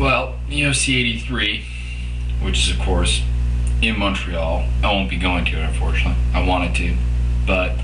Well, UFC 83, which is, of course, in Montreal. I won't be going to it, unfortunately. I wanted to, but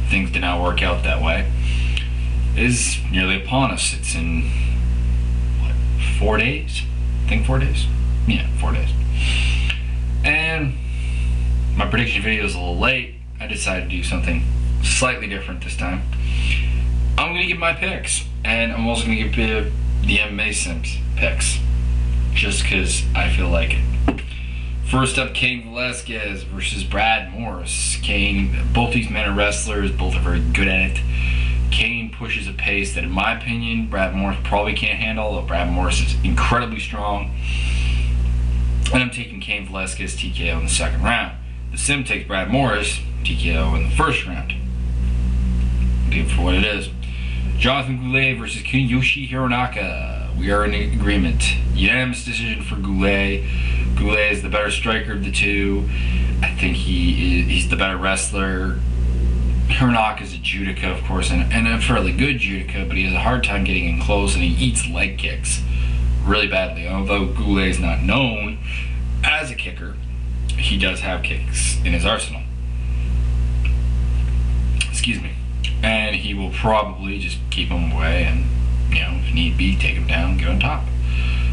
things did not work out that way. It is nearly upon us. It's in, what, 4 days? I think 4 days? Yeah, 4 days. And my prediction video is a little late. I decided to do something slightly different this time. I'm going to give my picks, and I'm also going to give the MMA Sims picks, just because I feel like it. First up, Cain Velasquez versus Brad Morris. Both these men are wrestlers, both are very good at it. Cain pushes a pace that, in my opinion, Brad Morris probably can't handle, although Brad Morris is incredibly strong. And I'm taking Cain Velasquez TKO in the second round. The Sim takes Brad Morris TKO in the first round. Leave it for what it is. Jonathan Goulet versus Kiyoshi Hironaka. We are in agreement. Unanimous decision for Goulet. Goulet is the better striker of the two. I think he's the better wrestler. Hironaka is a judoka, of course, and a fairly good judoka, but he has a hard time getting in close, and he eats leg kicks really badly. Although Goulet is not known as a kicker, he does have kicks in his arsenal. Excuse me. And he will probably just keep him away and, if need be, take him down, get on top.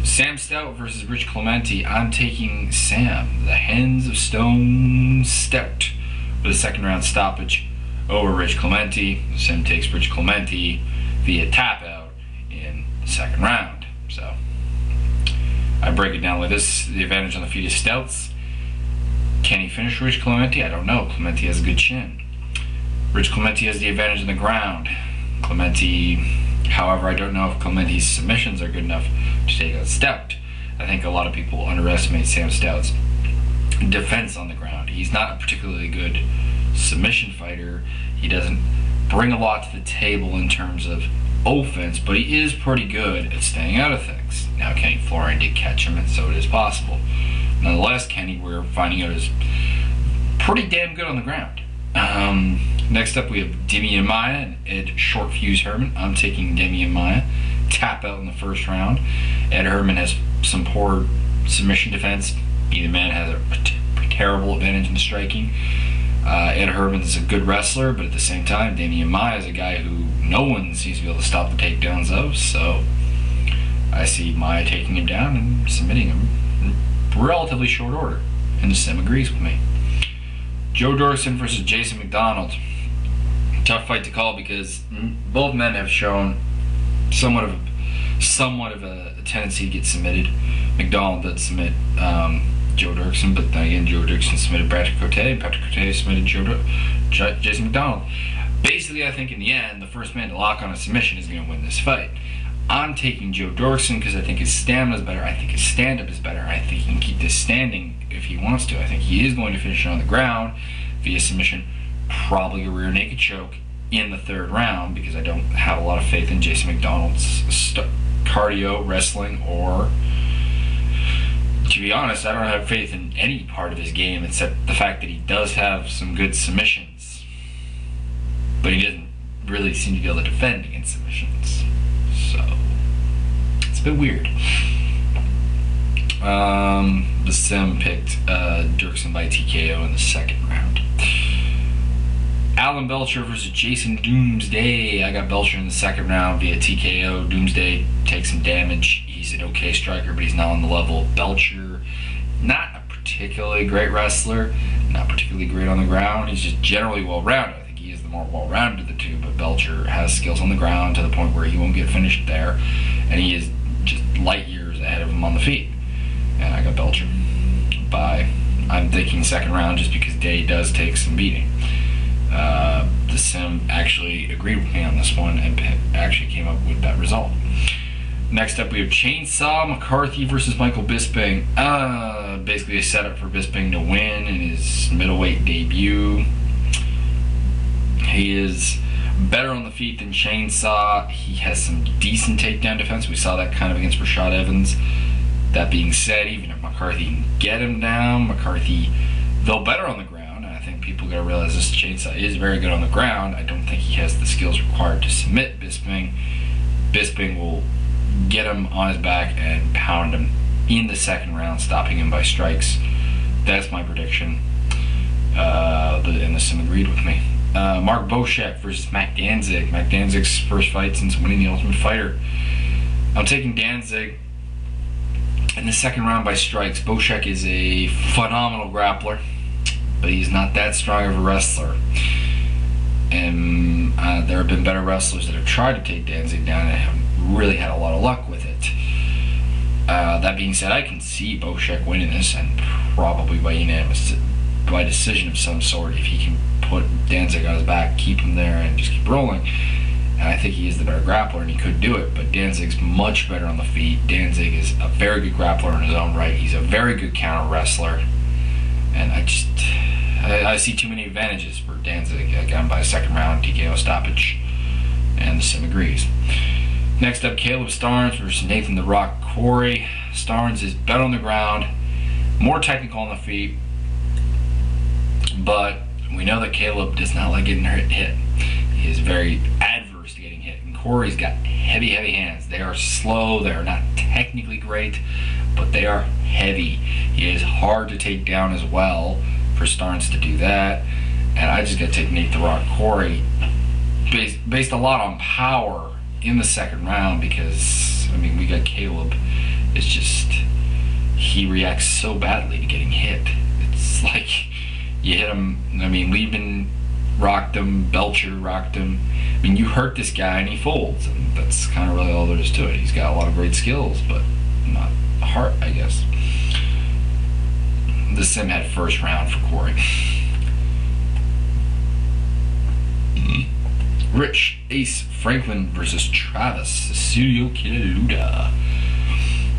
Sam Stout versus Rich Clemente. I'm taking Sam, the Hens of Stone Stout, with a second round stoppage over Rich Clemente. Sam takes Rich Clemente via tap out in the second round. So I break it down like this. The advantage on the feet is Stout's. Can he finish Rich Clemente? I don't know. Clemente has a good chin. Rich Clemente has the advantage on the ground. Clemente, however, I don't know if Clemente's submissions are good enough to take out Stout. I think a lot of people underestimate Sam Stout's defense on the ground. He's not a particularly good submission fighter. He doesn't bring a lot to the table in terms of offense, but he is pretty good at staying out of things. Now, Kenny Florian did catch him, and so it is possible. Nonetheless, Kenny, we're finding out, is pretty damn good on the ground. Next up, we have Demian Maia and Ed Short Fuse Herman. I'm taking Demian Maia. Tap out in the first round. Ed Herman has some poor submission defense. Either man has a terrible advantage in the striking. Ed Herman is a good wrestler, but at the same time, Demian Maia is a guy who no one seems to be able to stop the takedowns of, so I see Maia taking him down and submitting him in relatively short order, and the Sim agrees with me. Joe Dorkson versus Jason McDonald. Tough fight to call because both men have shown somewhat of a tendency to get submitted. McDonald did submit Joe Dorkson, but then again, Joe Dorkson submitted Patrick Cote, and Patrick Cote submitted Jason McDonald. Basically, I think in the end, the first man to lock on a submission is going to win this fight. I'm taking Joe Dorkson because I think his stamina is better. I think his stand-up is better. I think he can keep this standing if he wants to. I think he is going to finish it on the ground via submission, probably a rear naked choke in the third round, because I don't have a lot of faith in Jason McDonald's cardio, wrestling, or, to be honest, I don't have faith in any part of his game except the fact that he does have some good submissions, but he doesn't really seem to be able to defend against submissions. So it's a bit weird. The Sim picked Dirksen by TKO in the second round. Alan Belcher versus Jason Doomsday. I got Belcher in the second round via TKO. Doomsday takes some damage. He's an okay striker, but he's not on the level of Belcher. Not a particularly great wrestler, not particularly great on the ground. He's just generally well-rounded. I think he is the more well-rounded of the two, but Belcher has skills on the ground to the point where he won't get finished there, and he is just light years ahead of him on the feet. And I got Belcher by, I'm thinking second round, just because Day does take some beating. The Sim actually agreed with me on this one and actually came up with that result. Next up, we have Chainsaw McCarthy versus Michael Bisping. Basically a setup for Bisping to win in his middleweight debut. He is better on the feet than Chainsaw. He has some decent takedown defense. We saw that kind of against Rashad Evans. That being said, even if McCarthy can get him down, McCarthy, though better on the ground, and I think people gotta realize this Chainsaw is very good on the ground, I don't think he has the skills required to submit Bisping. Bisping will get him on his back and pound him in the second round, stopping him by strikes. That's my prediction. And the sim agreed with me. Mark Boschek versus Matt Danzig. Matt Danzig's first fight since winning the Ultimate Fighter. I'm taking Danzig in the second round by strikes. Boschek is a phenomenal grappler, but he's not that strong of a wrestler. And there have been better wrestlers that have tried to take Danzig down and haven't really had a lot of luck with it. That being said, I can see Boschek winning this, and probably by decision of some sort, if he can put Danzig on his back, keep him there, and just keep rolling. And I think he is the better grappler, and he could do it, but Danzig's much better on the feet. Danzig is a very good grappler in his own right. He's a very good counter wrestler, and I see too many advantages for Danzig. I got him by a second round TKO stoppage, and the sim agrees. Next up, Caleb Starnes versus Nathan The Rock Corey. Starnes is better on the ground, more technical on the feet, but we know that Caleb does not like getting hit. He is very adverse to getting hit. And Corey's got heavy hands. They are slow. They are not technically great, but they are heavy. He is hard to take down as well for Starnes to do that. And I just got to take Nate The Rock Corey based a lot on power in the second round, because, I mean, we got Caleb. It's just, he reacts so badly to getting hit. It's like, you hit him, I mean, Lieben rocked him, Belcher rocked him. I mean, you hurt this guy and he folds, and that's kind of really all there is to it. He's got a lot of great skills, but not heart, I guess. The sim had first round for Corey. Rich Ace Franklin versus Travis Cecilio Kiluda.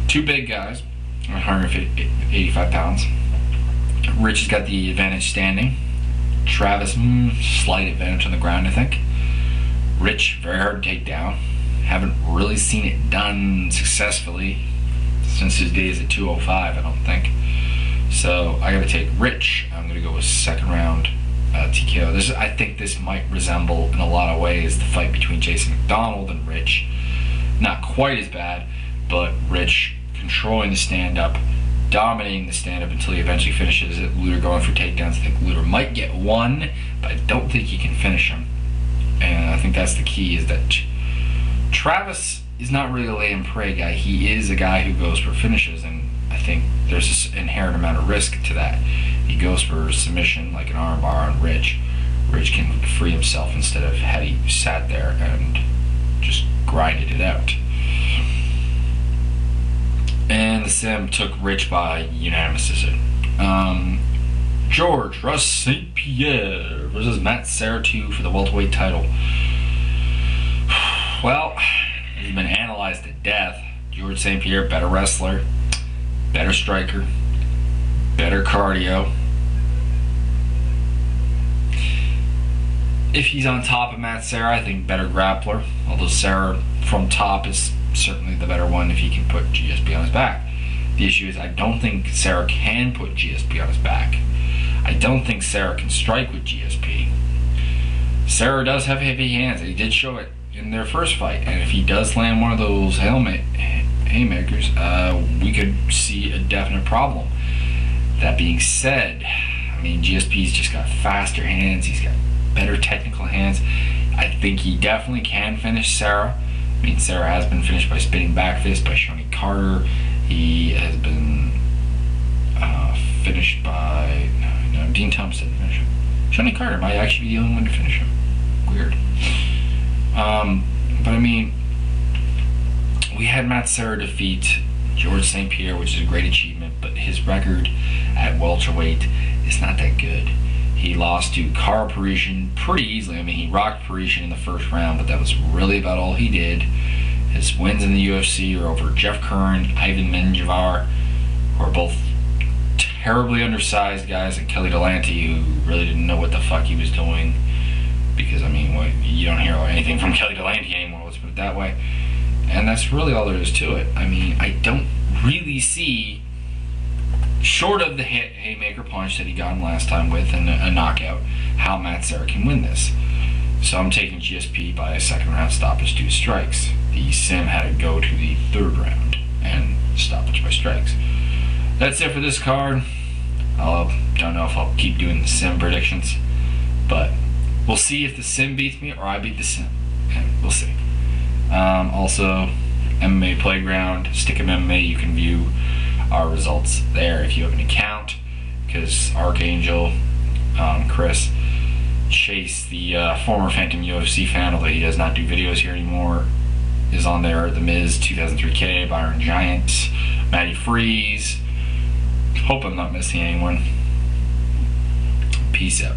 Two big guys, 185 pounds. Rich has got the advantage standing. Travis, slight advantage on the ground, I think. Rich, very hard to take down. Haven't really seen it done successfully since his days at 205, I don't think. So I got to take Rich. I'm going to go with second round TKO. I think this might resemble, in a lot of ways, the fight between Jason McDonald and Rich. Not quite as bad, but Rich controlling the stand-up, dominating the stand-up until he eventually finishes it. Luder going for takedowns. I think Luder might get one, but I don't think he can finish him. And I think that's the key, is that Travis is not really a lay and pray guy. He is a guy who goes for finishes, and I think there's an inherent amount of risk to that. He goes for submission, like an armbar on Rich. Rich can free himself instead of had he sat there and just grinded it out. And the sim took Rich by unanimous decision. George Russ St.Pierre versus Matt Serra-2 for the welterweight title. Well, he's been analyzed to death. George St. Pierre, better wrestler, better striker, better cardio. If he's on top of Matt Serra, I think better grappler. Although Serra from top is certainly the better one if he can put GSP on his back. The issue is I don't think Serra can put GSP on his back. I don't think Serra can strike with GSP. Serra does have heavy hands, and he did show it in their first fight. And if he does land one of those haymakers, we could see a definite problem. That being said, I mean, GSP's just got faster hands. He's got better technical hands. I think he definitely can finish Serra. I mean, Serra has been finished by spinning back fist by Shawnee Carter. He has been finished by Dean Thompson didn't finish him. Shawnee Carter might actually be the only one to finish him. Weird. But I mean, we had Matt Serra defeat George St. Pierre, which is a great achievement, but his record at welterweight is not that good. He lost to Carl Parisian pretty easily. I mean, he rocked Parisian in the first round, but that was really about all he did. His wins in the UFC are over Jeff Curran, Ivan Menjivar, who are both terribly undersized guys, and Kelly Delante, who really didn't know what the fuck he was doing. Because, I mean, you don't hear anything from Kelly Delante anymore, let's put it that way. And that's really all there is to it. I mean, I don't really see, short of the haymaker punch that he got him last time with and a knockout, how Matt Serra can win this. So I'm taking GSP by a second round stoppage due to strikes. The sim had to go to the third round and stoppage by strikes. That's it for this card. Don't know if I'll keep doing the sim predictions, but we'll see if the sim beats me or I beat the sim. And we'll see. Also, MMA Playground, Stick 'em MMA, you can view our results there if you have an account, because Archangel, Chris, Chase, the former Phantom UFC fan, although he does not do videos here anymore, is on there. The Miz 2003K, Byron Giant, Matty Freeze. Hope I'm not missing anyone. Peace out.